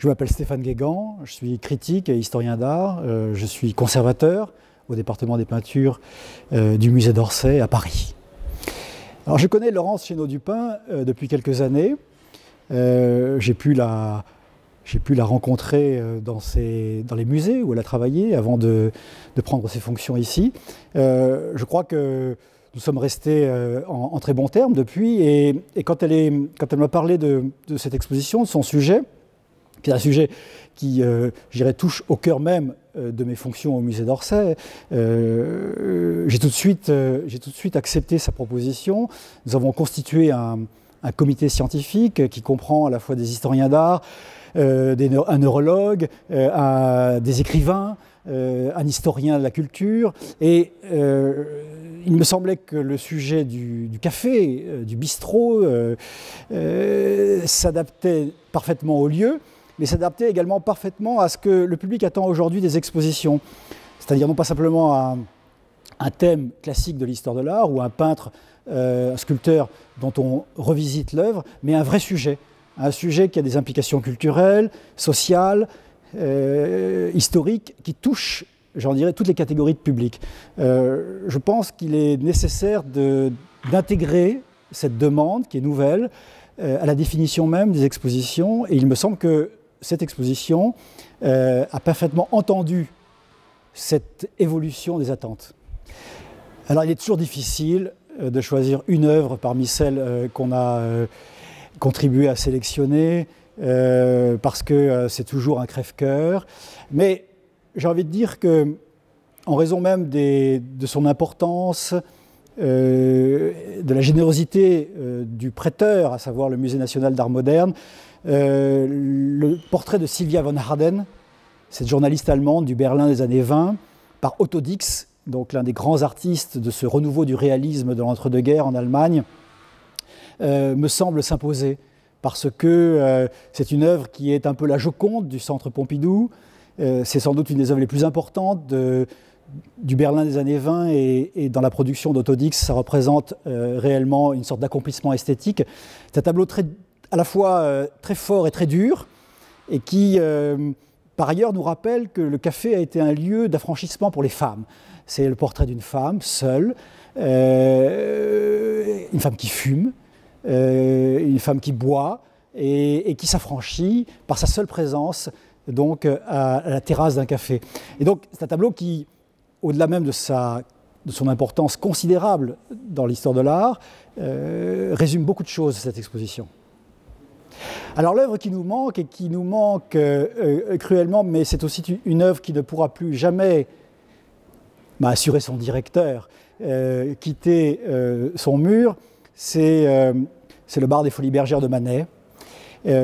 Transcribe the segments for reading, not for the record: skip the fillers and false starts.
Je m'appelle Stéphane Guégan, je suis critique et historien d'art, je suis conservateur au département des peintures du musée d'Orsay à Paris. Alors je connais Laurence Chénaud-Dupin depuis quelques années. J'ai pu la rencontrer dans les musées où elle a travaillé avant de prendre ses fonctions ici. Je crois que nous sommes restés en très bons termes depuis. Et quand elle m'a parlé de cette exposition, de son sujet, qui est un sujet qui, je dirais, touche au cœur même de mes fonctions au musée d'Orsay, j'ai tout de suite accepté sa proposition. Nous avons constitué un comité scientifique qui comprend à la fois des historiens d'art, un neurologue, des écrivains, un historien de la culture. Et il me semblait que le sujet du café, du bistrot, s'adaptait parfaitement au lieu, mais s'adaptait également parfaitement à ce que le public attend aujourd'hui des expositions. C'est-à-dire non pas simplement un thème classique de l'histoire de l'art ou un peintre, un sculpteur dont on revisite l'œuvre, mais un vrai sujet. Un sujet qui a des implications culturelles, sociales, historiques, qui touche, j'en dirais, toutes les catégories de public. Je pense qu'il est nécessaire d'intégrer cette demande, qui est nouvelle, à la définition même des expositions. Et il me semble que cette exposition a parfaitement entendu cette évolution des attentes. Alors il est toujours difficile de choisir une œuvre parmi celles qu'on a contribué à sélectionner, parce que c'est toujours un crève-cœur. Mais j'ai envie de dire que, en raison même de son importance, de la générosité du prêteur, à savoir le Musée national d'art moderne, le portrait de Sylvia von Harden, cette journaliste allemande du Berlin des années 20, par Otto Dix, donc l'un des grands artistes de ce renouveau du réalisme de l'entre-deux-guerres en Allemagne, me semble s'imposer, parce que c'est une œuvre qui est un peu la Joconde du Centre Pompidou. C'est sans doute une des œuvres les plus importantes du Berlin des années 20, et dans la production d'Otto Dix, ça représente réellement une sorte d'accomplissement esthétique. C'est un tableau à la fois très fort et très dur, et qui, par ailleurs, nous rappelle que le café a été un lieu d'affranchissement pour les femmes. C'est le portrait d'une femme seule, une femme qui fume, une femme qui boit et qui s'affranchit par sa seule présence donc, à la terrasse d'un café. Et donc c'est un tableau qui, au-delà même de son importance considérable dans l'histoire de l'art, résume beaucoup de choses de cette exposition. Alors l'œuvre qui nous manque, et qui nous manque cruellement, mais c'est aussi une œuvre qui ne pourra plus jamais, m'a assuré son directeur, quitter son mur, c'est le bar des Folies Bergères de Manet,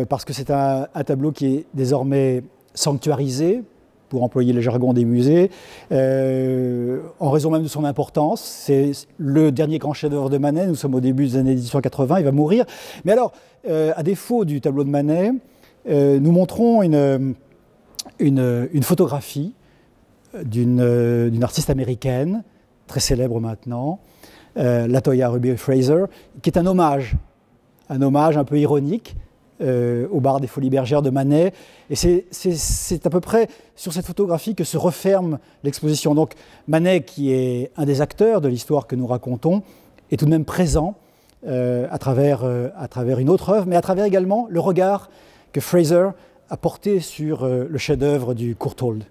parce que c'est un tableau qui est désormais sanctuarisé, pour employer le jargon des musées, en raison même de son importance. C'est le dernier grand chef-d'œuvre de Manet, nous sommes au début des années 1880, il va mourir. Mais alors, à défaut du tableau de Manet, nous montrons une photographie d'une artiste américaine, très célèbre maintenant, Latoya Ruby Fraser, qui est un hommage un peu ironique au bar des Folies Bergères de Manet. Et c'est à peu près sur cette photographie que se referme l'exposition. Donc Manet, qui est un des acteurs de l'histoire que nous racontons, est tout de même présent à travers une autre œuvre, mais à travers également le regard que Fraser a porté sur le chef-d'œuvre du Courtauld.